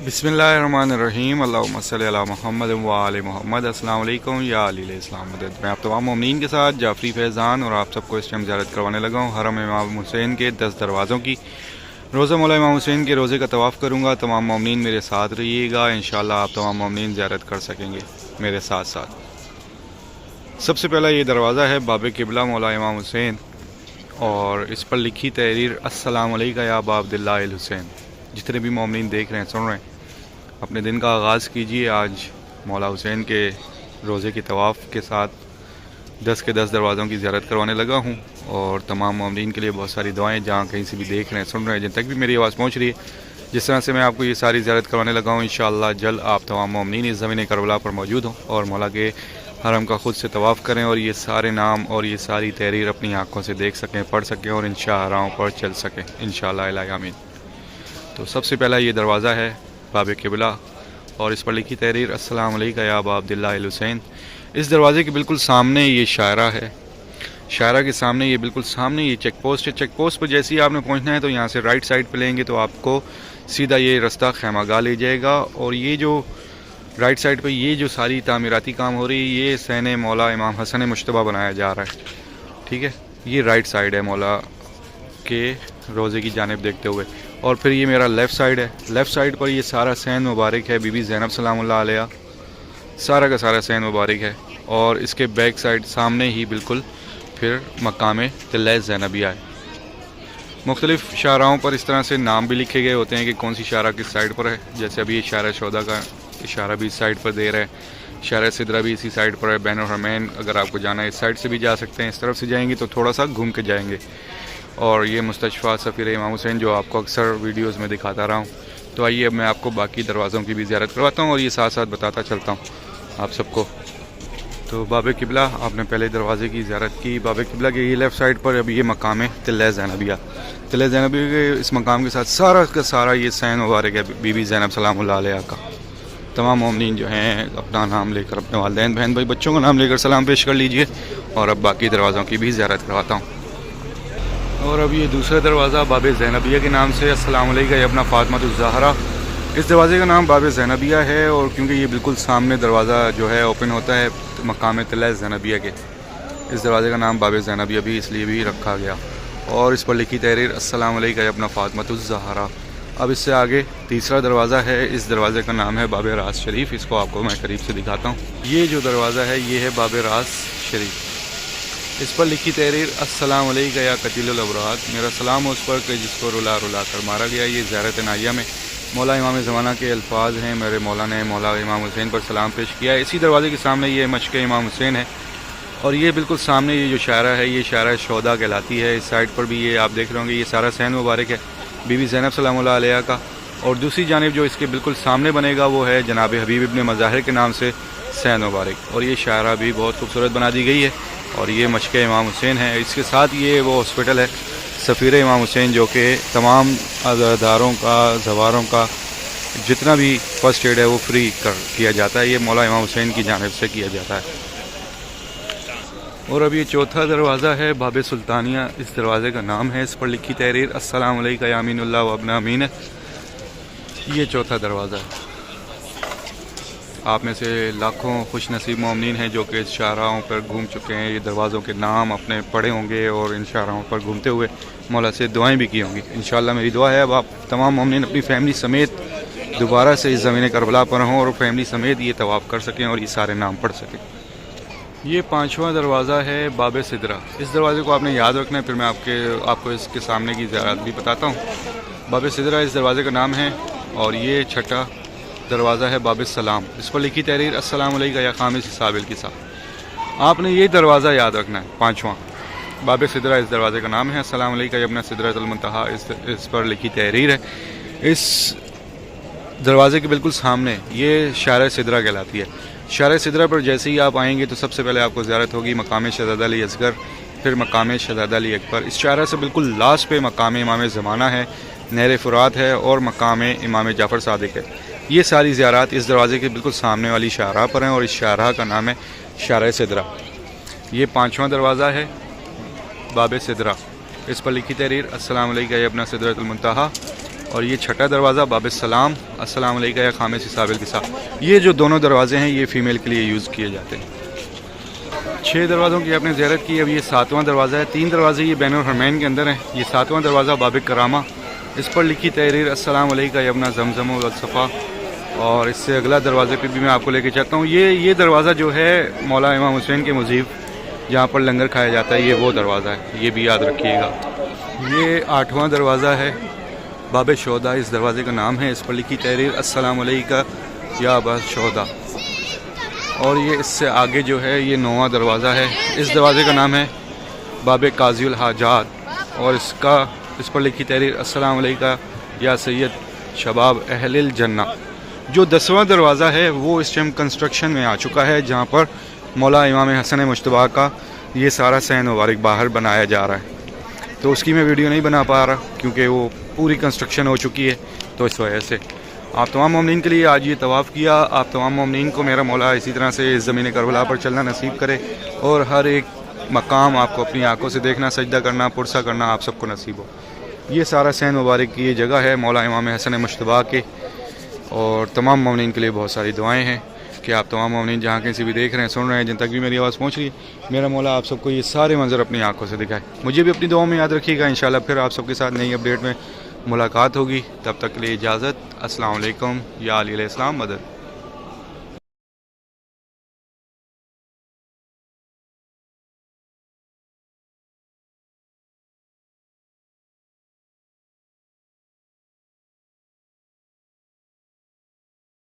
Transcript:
बिस्मिल्लाहिर्रहमानिर्रहीम अल्लाहुम्मा सल्ली अला मुहम्मद व आले मोहम्मद। अस्सलाम वालेकुम या अहले इस्लाम मदद। मैं आप तमाम मोमिनीन के साथ जाफरी फैज़ान और आप सबको इस टाइम ज़ियारत करवाने लगा हूँ हरम इमाम हुसैन के 10 दरवाज़ों की। रोज़ा मौला इमाम हुसैन के रोज़े का तवाफ़ करूँगा। तमाम मोमिनीन मेरे साथ रहिएगा, इंशाअल्लाह आप तमाम मोमिनीन ज़ियारत कर सकेंगे मेरे साथ साथ। सबसे पहला ये दरवाज़ा है बाब क़िबला मौला इमाम हुसैन, और इस पर लिखी तहरीर अस्सलाम अलैका या अबा अब्दुल्लाह अल हुसैन। जितने भी मोमिनीन देख रहे हैं, सुन रहे हैं, अपने दिन का आगाज़ कीजिए। आज मौला हुसैन के रोज़े की तवाफ़ के साथ 10 के 10 दरवाज़ों की ज़ियारत करवाने लगा हूँ, और तमाम मोमिनीन के लिए बहुत सारी दुआएं जहाँ कहीं से भी देख रहे हैं, सुन रहे हैं, जिन तक भी मेरी आवाज़ पहुँच रही है। जिस तरह से मैं आपको ये सारी ज़ियारत करवाने लगा हूँ, इंशाअल्लाह जल्द आप तमाम मोमिनीन इस ज़मीन करबला पर मौजूद हों और मौला के हरम का ख़ुद से तवाफ़ करें, और ये सारे नाम और ये सारी तहरीर अपनी आँखों से देख सकें, पढ़ सकें, और इन शाहराहों पर चल सकें इंशाअल्लाह इलाही आमीन। तो सबसे पहला ये दरवाज़ा है बाब क़िबला, और इस पर लिखी तहरीर अस्सलाम अलैका या अबा अब्दुल्लाह अल हुसैन। इस दरवाज़े के बिल्कुल सामने ये शायरा है। शायरा के सामने ये बिल्कुल सामने ये चेक पोस्ट है। चेक पोस्ट पर जैसे ही आपने पहुंचना है तो यहाँ से राइट साइड पे लेंगे तो आपको सीधा ये रास्ता खैमागाह ले जाएगा, और ये जो राइट साइड पे ये जो सारी तामीराती काम हो रही है, ये सैन मौला इमाम हसन मुश्तबा बनाया जा रहा है। ठीक है, ये राइट साइड है मौला के रोज़े की जानिब देखते हुए, और फिर ये मेरा लेफ़्ट साइड है। लेफ़्ट साइड पर ये सारा सैन मुबारक है, बीबी ज़ैनब सलामुल्लाह अलैहा, सारा का सारा सैन मुबारक है। और इसके बैक साइड सामने ही बिल्कुल फिर मकाम तिल्ला ज़ैनबिया है। मुख्तलिफ़ शाहराहों पर इस तरह से नाम भी लिखे गए होते हैं कि कौन सी शाहरा किस साइड पर है। जैसे अभी शाहरा शौदा का इशारा भी इस साइड पर दे रहा है, शाहरा सिदरा भी इसी साइड पर है, बैन और हरमैन अगर आपको जाना है इस साइड से भी जा सकते हैं। इस तरफ से जाएंगे तो थोड़ा सा घूम के जाएंगे। और ये मुस्तशफ़ा सफ़ीर इमाम हुसैन जो आपको अक्सर वीडियोस में दिखाता रहा हूँ। तो आइए अब मैं आपको बाकी दरवाज़ों की भी ज़ियारत करवाता हूँ, और ये साथ साथ बताता चलता हूँ आप सबको। तो बाब क़िबला आपने पहले दरवाज़े की ज़ियारत की। बाब क़िबला के ये लेफ़्ट साइड पर अब ये मकाम है तिल्ला ज़ैनबिया। तिल्ला ज़ैनबिया के इस मकाम के साथ सारा का सारा ये सैन मुबारक है बीबी ज़ैनब सलामुल्लाह अलैहा का। तमाम मोमिनीन जो हैं अपना नाम लेकर, अपने वालिदैन बहन भाई बच्चों का नाम लेकर सलाम पेश कर लीजिए, और अब बाकी दरवाज़ों की भी ज़ियारत करवाता हूँ। और अब ये दूसरा दरवाज़ा बाब ज़ैनबिया के नाम से अस्सलाम अलैका या अपना फ़ातिमातुज़ ज़हरा। इस दरवाज़े का नाम बाब ज़ैनबिया है, और क्योंकि ये बिल्कुल सामने दरवाज़ा जो है ओपन होता है मकाम तिल्ला ज़ैनबिया के, इस दरवाज़े का नाम बाब ज़ैनबिया भी इसलिए भी रखा गया। और इस पर लिखी तहरीर अस्सलाम अलैका या अपना फ़ातिमातुज़ ज़हरा। अब इससे आगे तीसरा दरवाज़ा है। इस दरवाज़े का नाम है बाब रास शरीफ। इसको आपको मैं करीब से दिखाता हूँ। ये जो दरवाज़ा है ये है बाब रास शरीफ। इस पर लिखी तहरीर अस्सलाम अलैका या कतीलुल अबरार। मेरा सलाम हो उस पर कि जिसको रुला रुला कर मारा गया। ये ज़ियारत नाइया में मौला इमाम ज़माना के अल्फाज हैं। मेरे मौला ने मौला इमाम हुसैन पर सलाम पेश किया है। इसी दरवाज़े के सामने ये मशक़ इमाम हुसैन है, और ये बिल्कुल सामने ये जो शायरा है ये शायरा शौदा कहलाती है। इस साइड पर भी ये आप देख रहे होंगे, ये सारा सैन मुबारक है बीबी ज़ैनब सलामुल्लाह अलैहा का। और दूसरी जानिब जो इसके बिल्कुल सामने बनेगा वो है जनाब हबीब इब्न मज़ाहिर के नाम से सैन मुबारक, और ये शायरा भी बहुत खूबसूरत बना दी गई है। और ये मशक़ इमाम हुसैन है। इसके साथ ये वो हॉस्पिटल है सफ़ीर इमाम हुसैन, जो कि तमाम अज़ादारों का, ज़वारों का जितना भी फ़र्स्ट एड है वो फ्री किया जाता है। ये मौला इमाम हुसैन की जानिब से किया जाता है। और अब ये चौथा दरवाज़ा है बाब सुल्तानिया। इस दरवाज़े का नाम है। इस पर लिखी तहरीर अस्सलाम अलैका या अमीनुल्लाह व अब्ना अमीन। ये चौथा दरवाज़ा है। आप में से लाखों खुश नसीब मोमिनीन हैं जो कि इस शाहराहों पर घूम चुके हैं, ये दरवाज़ों के नाम अपने पढ़े होंगे, और इन शाहराहों पर घूमते हुए मौला से दुआएं भी की होंगी। इंशाअल्लाह मेरी दुआ है अब आप तमाम मोमिनीन अपनी फैमिली समेत दोबारा से इस ज़मीन करबला पर हों, और फैमिली समेत ये तवाफ़ कर सकें और ये सारे नाम पढ़ सकें। ये पांचवा दरवाज़ा है बाब सिदरा। इस दरवाज़े को आपने याद रखना है, फिर मैं आपको इसके सामने की ज़ियारत भी बताता हूँ। बाब सिदरा इस दरवाज़े का नाम है। और ये छठा दरवाज़ा है बाब सलाम। इस पर लिखी तहरीर अस्सलाम अलैका या खामिस साबिल की साहब। आपने ये दरवाज़ा याद रखना है, पाँचवां बाब सिदरा इस दरवाज़े का नाम है। अस्सलाम अलैका या अपना सिदरतुल मुंतहा इस पर लिखी तहरीर है। इस दरवाज़े के बिल्कुल सामने ये शायरा सिदरा कहलाती है। शायरा सिदरा पर जैसे ही आप आएंगे तो सबसे पहले आपको ज़ियारत होगी मकाम शहज़ादा अली असगर, फिर मकाम शहज़ादा अली अकबर। इस शायरा से बिल्कुल लास्ट पे मकाम इमाम ज़माना है, नहर फ़ुरात है, और मकाम इमाम जाफ़र सादिक है। ये सारी ज़ियारत इस दरवाज़े के बिल्कुल सामने वाली शाहराह पर हैं, और इस शाहराह का नाम है शायरा सिदरा। یہ 5واں دروازہ ہے باب سدرہ، اس پر لکھی تحریر السلام علیکہ یا ابن سدرۃ المنتہی، اور یہ 6واں دروازہ باب السلام السلام علیکہ یا خامس حساب الکسا۔ یہ جو دونوں دروازے ہیں یہ فیمیل کے لیے یوز کیے جاتے ہیں۔ 6 دروازوں کی آپ نے زیارت کی، اب یہ 7واں دروازہ ہے۔ 3 دروازے یہ بین الحرمین کے اندر ہیں۔ یہ 7واں دروازہ باب کرامہ، اس پر لکھی تحریر السلام علیکہ یا ابن زمزم والصفا، اور اس سے اگلا دروازے پہ بھی میں آپ کو لے کے چلتا ہوں۔ یہ دروازہ جو ہے مولا امام حسین کے مذیب جہاں پر لنگر کھایا جاتا ہے، یہ وہ دروازہ ہے، یہ بھی یاد رکھیے گا۔ یہ 8واں دروازہ ہے باب شہداء، اس دروازے کا نام ہے، اس پر لکھی تحریر السلام علیکہ یا ابا شہداء، اور یہ اس سے آگے جو ہے یہ 9واں دروازہ ہے، اس دروازے کا نام ہے باب قاضی الحاجات، اور اس پر لکھی تحریر السلام علیکہ یا سید شباب اہل الجنہ۔ جو 10واں دروازہ ہے وہ اس ٹائم کنسٹرکشن میں آ چکا ہے، جہاں پر مولا امام حسن مجتبیٰ کا یہ سارا سین مبارک باہر بنایا جا رہا ہے، تو اس کی میں ویڈیو نہیں بنا پا رہا کیونکہ وہ پوری کنسٹرکشن ہو چکی ہے، تو اس وجہ سے آپ تمام مومنین کے لیے آج یہ طواف کیا۔ آپ تمام مومنین کو میرا مولا اسی طرح سے اس زمین کربلا پر چلنا نصیب کرے، اور ہر ایک مقام آپ کو اپنی آنکھوں سے دیکھنا، سجدہ کرنا، پرسہ کرنا آپ سب کو نصیب ہو۔ یہ سارا سین مبارک کی یہ جگہ ہے مولا امام حسن مجتبیٰ کے، اور تمام مومنین کے لیے بہت ساری دعائیں ہیں کہ آپ تمام مومنین جہاں کہیں سے بھی دیکھ رہے ہیں، سن رہے ہیں، جن تک بھی میری آواز پہنچ رہی ہے، میرا مولا آپ سب کو یہ سارے منظر اپنی آنکھوں سے دکھائے۔ مجھے بھی اپنی دعاؤں میں یاد رکھیے گا، انشاءاللہ پھر آپ سب کے ساتھ نئی اپڈیٹ میں ملاقات ہوگی، تب تک کے لیے اجازت۔ السلام علیکم، یا علی علیہ السلام مدد۔